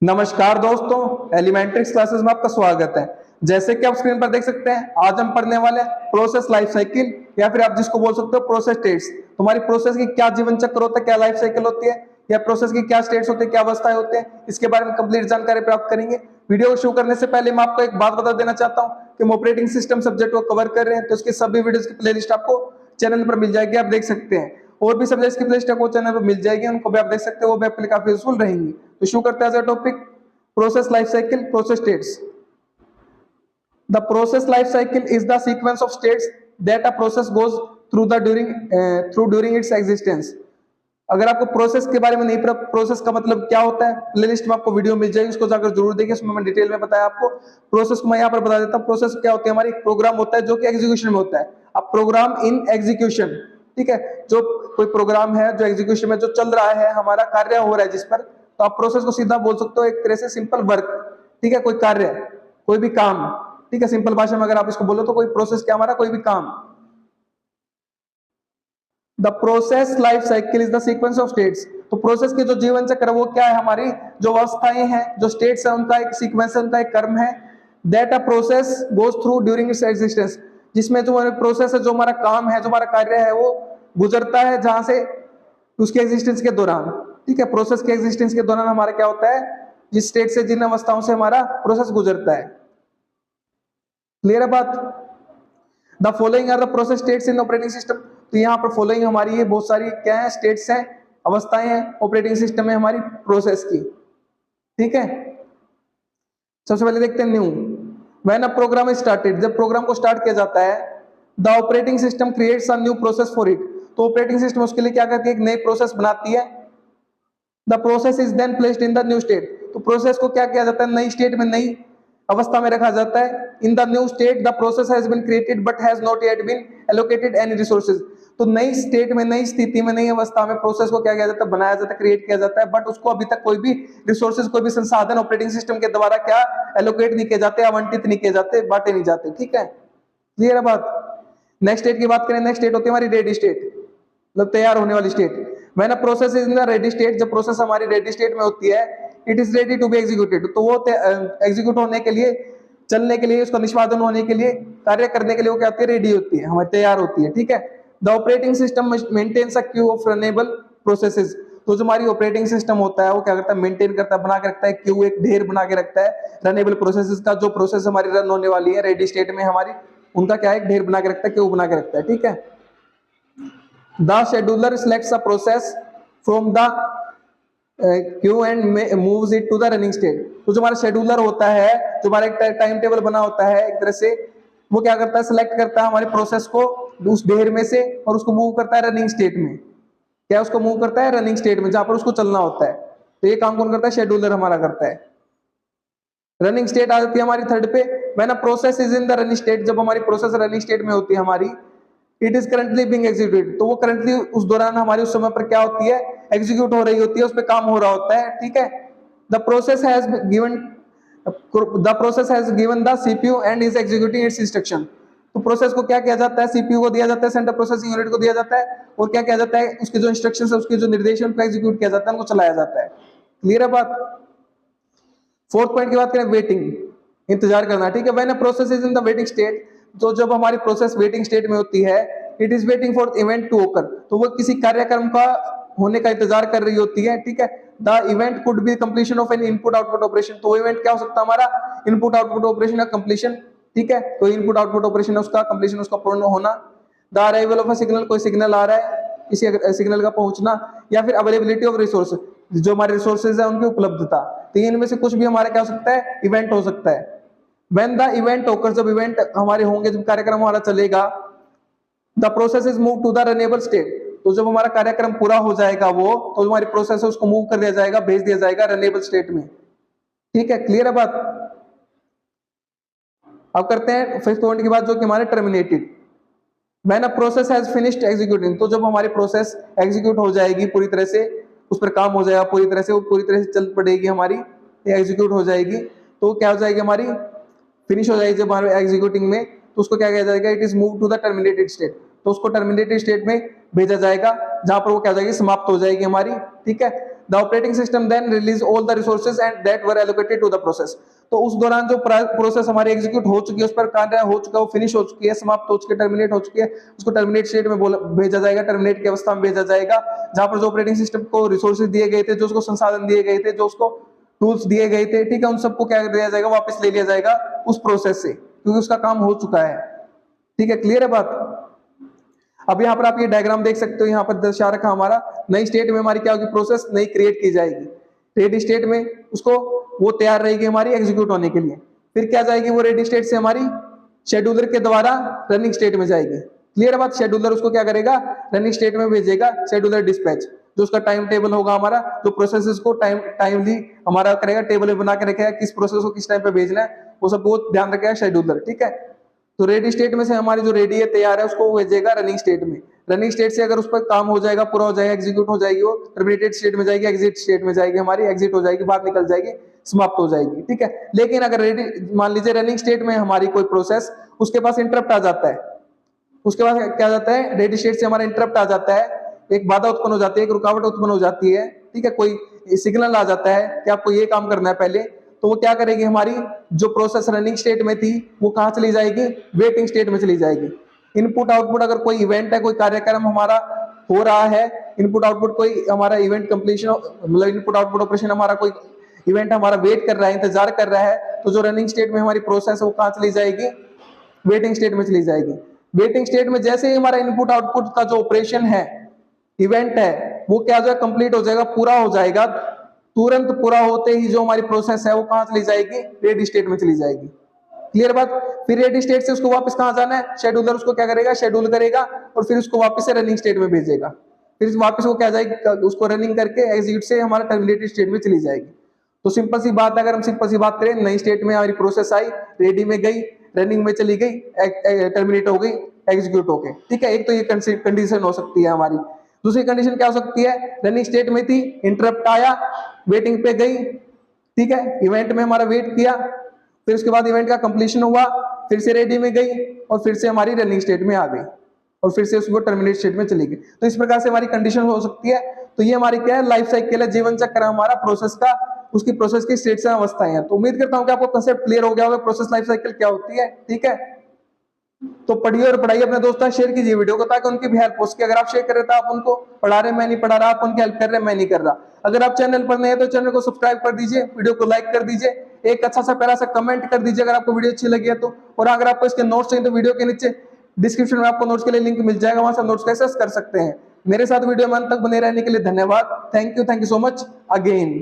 नमस्कार दोस्तों, एलिमेंट्रिक्स क्लासेस में आपका स्वागत है। जैसे कि आप स्क्रीन पर देख सकते हैं, आज हम पढ़ने वाले हैं प्रोसेस लाइफ साइकिल या फिर आप जिसको बोल सकते हो प्रोसेस स्टेट्स। तुम्हारी प्रोसेस की क्या जीवन चक्र होता है, क्या लाइफ साइकिल होती है, या प्रोसेस की क्या स्टेट्स होते हैं, क्या अवस्थाएं होते हैं, इसके बारे में कंप्लीट जानकारी प्राप्त करेंगे। वीडियो को शुरू करने से पहले मैं आपको एक बात बता देना चाहता हूँ कि हम ऑपरेटिंग सिस्टम सब्जेक्ट को कवर कर रहे हैं, तो उसके सभी वीडियोस की प्लेलिस्ट आपको चैनल पर मिल जाएगी, आप देख सकते हैं। और भी सब्जेक्ट्स की प्लेलिस्ट आपको चैनल पर मिल जाएगी, उनको भी आप देख सकते हो, वो भी आपके लिए काफी यूजफुल रहेंगी। तो शुरू करते हैं आज topic process life cycle, process states. The process life cycle is the sequence of states that a process goes through during its existence. अगर आपको प्रोसेस के बारे में नहीं पता, प्रोसेस का मतलब क्या होता है, प्लेलिस्ट में आपको वीडियो मिल जाएगी, उसको जाकर जरूर देखिए, उसमें मैं डिटेल में बताया आपको। प्रोसेस को मैं यहाँ पर बता देता हूँ। प्रोसेस क्या होती है, हमारी एक प्रोग्राम होता है जो कि एग्जीक्यूशन में होता है। अब प्रोग्राम इन एग्जीक्यूशन, ठीक है, जो कोई प्रोग्राम है जो एग्जीक्यूशन में जो चल रहा है, हमारा कार्य हो रहा है जिस पर, तो आप प्रोसेस को सीधा बोल सकते हो एक तरह से सिंपल वर्क, ठीक है, कोई कार्य, कोई भी काम, ठीक है, सिंपल भाषा में अगर आप इसको बोलो तो कोई प्रोसेस क्या, हमारा कोई भी काम। The process life cycle is the sequence of states. तो प्रोसेस के जो जीवन चक्र है वो क्या है, हमारी जो अवस्थाएं हैं, जो स्टेट्स है, उनका एक सीक्वेंस है, उनका एक क्रम है। That a process goes through during its existence, जिसमें जो हमारी प्रोसेस है, जो हमारा काम है, जो हमारा कार्य है, वो गुजरता है जहां से उसके एग्जिस्टेंस के दौरान, ठीक है, प्रोसेस के एग्जिस्टेंस के दौरान हमारा क्या होता है, जिस स्टेट से, जिन अवस्थाओं से हमारा प्रोसेस गुजरता है। क्लियर है बात। The following are the process states in operating system. तो यहाँ पर फॉलोइंग हमारी ये बहुत सारी क्या है, स्टेट्स हैं, अवस्थाएं हैं ऑपरेटिंग सिस्टम में हमारी प्रोसेस की, ठीक है। सबसे पहले देखते हैं new. When a program is started, जब प्रोग्राम को स्टार्ट किया जाता है, the operating system creates a new process for it. तो ऑपरेटिंग सिस्टम उसके लिए क्या करती है, एक नई प्रोसेस बनाती है। The process is then placed in the new state. तो प्रोसेस को क्या किया जाता है, नई स्टेट में, नई अवस्था में रखा जाता है। In the new state the process has been created but has not yet been allocated any resources. तो नई स्टेट में, नई स्थिति में, नई अवस्था में प्रोसेस को क्या किया जाता है, बनाया जाता है, क्रिएट किया जाता है, बट उसको अभी तक कोई भी रिसोर्सेज, कोई भी संसाधन ऑपरेटिंग सिस्टम के द्वारा क्या एलोकेट नहीं किए जाते, आवंटित नहीं किए जाते, बांटे नहीं जाते, ठीक है। क्लियर है बात। नेक्स्ट स्टेट की बात करें, नेक्स्ट स्टेट होती है हमारी रेडी स्टेट, मतलब तैयार होने वाली state. When a process is in the ready state, जब प्रोसेस हमारी रेडी स्टेट में होती है, it is ready to be executed. तो वो एग्जीक्यूट होने के लिए, चलने के लिए, उसका निष्पादन होने के लिए, कार्य करने के लिए वो क्या होती है, रेडी होती है, हमारी तैयार होती है, ठीक है। The operating system maintains a queue of runnable processes. तो जो हमारी ऑपरेटिंग सिस्टम होता है वो क्या करता है, मेंटेन करता है, बना के रखता है क्यू, एक ढेर बना के रखता है रनेबल प्रोसेसेस का। जो प्रोसेस हमारी रन होने वाली है रेडी स्टेट में हमारी, उनका क्या है, एक ढेर बना के रखता है, क्यू बना के रखता है, ठीक है। The scheduler selects a process from the queue and moves it to the running state। तो जो हमारा शेड्यूलर होता है, जो हमारा एक टाइम टेबल बना होता है एक तरह से, वो क्या करता है, सिलेक्ट करता है हमारे प्रोसेस को उस ढेर में से और उसको मूव करता है रनिंग स्टेट में। क्या उसको मूव करता है, रनिंग स्टेट में, जहां पर उसको चलना होता है। तो ये काम कौन करता है, शेड्यूलर हमारा करता है। रनिंग स्टेट आ जाती है हमारी थर्ड पे। When a process is in the running state, जब हमारी प्रोसेस रनिंग स्टेट में होती है हमारी, it is currently being executed. तो वो करंटली उस दौरान हमारी उस समय पर क्या होती है, एग्जीक्यूट हो रही होती है, उस पर काम हो रहा होता है, ठीक है। The process has given the CPU and is executing it's instruction. तो प्रोसेस को क्या किया जाता है, सीपीयू को दिया जाता है, सेंट्रल प्रोसेसिंग यूनिट को दिया जाता है, और क्या किया जाता है, उसके जो इंस्ट्रक्शंस है, उसके जो निर्देश है, उनको एग्जीक्यूट किया जाता है, उनको चलाया जाता है। क्लियर है बात। फोर्थ पॉइंट की बात करें, वेटिंग, इंतजार करना, ठीक है। When a process is in the waiting state, तो जब हमारी प्रोसेस वेटिंग स्टेट में होती है, it is waiting for event to occur. तो वो किसी कार्यक्रम का होने का इंतजार कर रही होती है, ठीक है। The event could be completion of N input output operation. तो इवेंट क्या हो सकता है, हमारा इनपुट आउटपुट ऑपरेशन का कंप्लीशन, ठीक है। तो इनपुट आउटपुट ऑपरेशन है उसका कंप्लीशन, उसका पूर्ण होना। The arrival of a signal, कोई सिग्नल आ रहा है, किसी सिग्नल का पहुंचना, या फिर अवेलेबिलिटी ऑफ रिसोर्स, जो हमारे रिसोर्सेज है उनकी उपलब्धता। तो इनमें से कुछ भी हमारा क्या हो सकता है, इवेंट हो सकता है। When the event occurs, जब इवेंट हमारे होंगे, जब कार्यक्रम हमारा चलेगा, the process is moved to the runnable state। तो जब हमारा कार्यक्रम पूरा हो जाएगा वो, तो हमारी प्रोसेस है उसको मूव कर दिया जाएगा, भेज दिया जाएगा रनेबल स्टेट में, ठीक है। क्लियर है बात। अब करते हैं फिफ्थ पॉइंट की बात, जो कि हमारे terminated. When a process has finished executing, तो जब हमारी प्रोसेस एग्जीक्यूट हो जाएगी पूरी तरह से, उस पर काम हो जाएगा पूरी तरह से, वो पूरी तरह से चल पड़ेगी हमारी, एग्जीक्यूट हो जाएगी, तो क्या हो जाएगी, हमारी फिनिश हो जाएगी जब हमारे एग्जीक्यूटिंग में, तो उसको क्या किया जाएगा, it is move to the terminated state. तो उसको टर्मिनेटेड स्टेट में भेजा जाएगा, जहां पर वो क्या हो जाएगी, समाप्त हो जाएगी हमारी, ठीक है। The operating system then release all the resources and that were allocated to the process. तो उस दौरान जो प्रोसेस हमारी एग्जीक्यूट हो चुकी है, उस पर कार्य हो चुका है, वो फिनिश हो चुकी है, समाप्त हो चुकी है, टर्मिनेट हो चुकी है, उसको टर्मिनेट स्टेट में भेजा जाएगा, टर्मिनेट की अवस्था में भेजा जाएगा, जहां पर जो ऑपरेटिंग सिस्टम को रिसोर्सेज दिए गए थे, जो उसको संसाधन दिए गए थे, जो उसको टूल्स दिए गए थे, ठीक है, उन सबको क्या दिया जाएगा, वापस ले लिया जाएगा उस प्रोसेस से, क्योंकि उसका काम हो चुका है। ठीक है, क्लियर है बात। अब यहाँ पर आप ये डायग्राम देख सकते हो, यहाँ पर दर्शा रखा हमारा नई स्टेट में हमारी क्या होगी, प्रोसेस नई क्रिएट की जाएगी, रेडी स्टेट में उसको वो तैयार रहेगी हमारी एग्जीक्यूट होने के लिए। फिर क्या जाएगी वो रेडी स्टेट से हमारी शेड्यूलर के द्वारा रनिंग स्टेट में जाएगी। क्लियर है बात। शेड्यूलर उसको क्या करेगा, रनिंग स्टेट में भेजेगा, शेड्यूलर डिस्पैच, जो उसका टाइम टेबल होगा हमारा, जो प्रोसेसेस को टाइमली हमारा करेगा, टेबल में बना के रखेगा, किस प्रोसेस को किस टाइम पे भेजना है, वो सब बहुत ध्यान रखेगा शेड्यूलर। ठीक है, तो रेडी स्टेट में से हमारी जो रेडी है, तैयार है, उसको भेजेगा रनिंग स्टेट में। रनिंग स्टेट से अगर उस पर काम हो जाएगा, पूरा हो जाएगा, एग्जीक्यूट हो जाएगी, वो टर्मिनेटेड स्टेट में जाएगी, एग्जिट स्टेट में जाएगी, हमारी एग्जिट हो जाएगी, बाहर निकल जाएगी, समाप्त हो जाएगी। ठीक है, लेकिन अगर रेडी, मान लीजिए रनिंग स्टेट में हमारी कोई प्रोसेस, उसके पास इंटरप्ट आ जाता है, उसके पास क्या जाता है, रेडी स्टेट से हमारा इंटरप्ट आ जाता है, एक बाधा उत्पन्न हो जाती है, एक रुकावट उत्पन्न हो जाती है। ठीक है, कोई सिग्नल आ जाता है कि आपको ये काम करना है पहले, तो वो क्या करेगी, हमारी जो प्रोसेस रनिंग स्टेट में थी वो कहां चली जाएगी, वेटिंग स्टेट में चली जाएगी। इनपुट आउटपुट, अगर कोई इवेंट है, कोई कार्यक्रम हमारा हो रहा है, इनपुट आउटपुट कोई हमारा इवेंट कंप्लीशन, मतलब इनपुट आउटपुट ऑपरेशन हमारा कोई इवेंट हमारा वेट कर रहा है, इंतजार कर रहा है, तो जो रनिंग स्टेट में हमारी प्रोसेस है वो कहां चली जाएगी, वेटिंग स्टेट में चली जाएगी। वेटिंग स्टेट में जैसे ही हमारा इनपुट आउटपुट का जो ऑपरेशन है, इवेंट है, वो क्या जो कंप्लीट हो जाएगा, पूरा हो जाएगा, तुरंत पूरा होते ही जो हमारी प्रोसेस है वो कहां चली जाएगी, रेडी स्टेट में चली जाएगी। क्लियर बात। फिर रेडी स्टेट से उसको वापस कहां जाना है, शेड्यूलर उसको क्या करेगा, शेड्यूल करेगा और फिर उसको वापस से रनिंग स्टेट में भेजेगा। फिर वापस वो क्या जाएगी, उसको रनिंग करके एग्जीक्यूट से हमारा टर्मिनेटेड स्टेट में चली जाएगी। तो सिंपल सी बात है, अगर हम सिंपल सी बात करें, नई स्टेट में हमारी प्रोसेस आई, रेडी में गई, रनिंग में चली गई, टर्मिनेट हो गई, एग्जीक्यूट हो गई। ठीक है, एक तो ये कंडीशन हो सकती है हमारी। दूसरी कंडीशन क्या हो सकती है, रनिंग स्टेट में थी, इंटरप्ट आया, वेटिंग पे गई, ठीक है, इवेंट में हमारा वेट किया, फिर उसके बाद इवेंट का कंप्लीशन हुआ, फिर से रेडी में गई और फिर से हमारी रनिंग स्टेट में आ गई और फिर से उसको टर्मिनेट स्टेट में चली गई। तो इस प्रकार से हमारी कंडीशन हो सकती है। तो ये हमारी क्या है, लाइफ साइकिल है, जीवन चक्र हमारा प्रोसेस का, उसकी प्रोसेस की स्टेट से अवस्थाएं हैं। तो उम्मीद करता हूं कि आपको कंसेप्ट क्लियर हो गया होगा, प्रोसेस लाइफ साइकिल क्या होती है। ठीक है, तो पढ़िए और पढ़ाइए अपने दोस्तों, शेयर कीजिए वीडियो को, ताकि उनकी भी हेल्प हो सके। अगर आप शेयर कर रहे तो आप उनको पढ़ा रहे, मैं नहीं पढ़ा रहा, आप उनकी हेल्प कर रहे, मैं नहीं कर रहा। अगर आप चैनल पर नए हैं तो चैनल को सब्सक्राइब कर दीजिए, वीडियो को लाइक कर दीजिए, एक अच्छा सा प्यारा सा कमेंट कर दीजिए अगर आपको वीडियो अच्छी लगी है तो। और अगर आपको इसके नोट्स चाहिए तो वीडियो के नीचे डिस्क्रिप्शन में आपको नोट्स के लिए लिंक मिल जाएगा, वहां से नोट्स का एक्सेस कर सकते हैं। मेरे साथ वीडियो में अंत तक बने रहने के लिए धन्यवाद। Thank you so much again.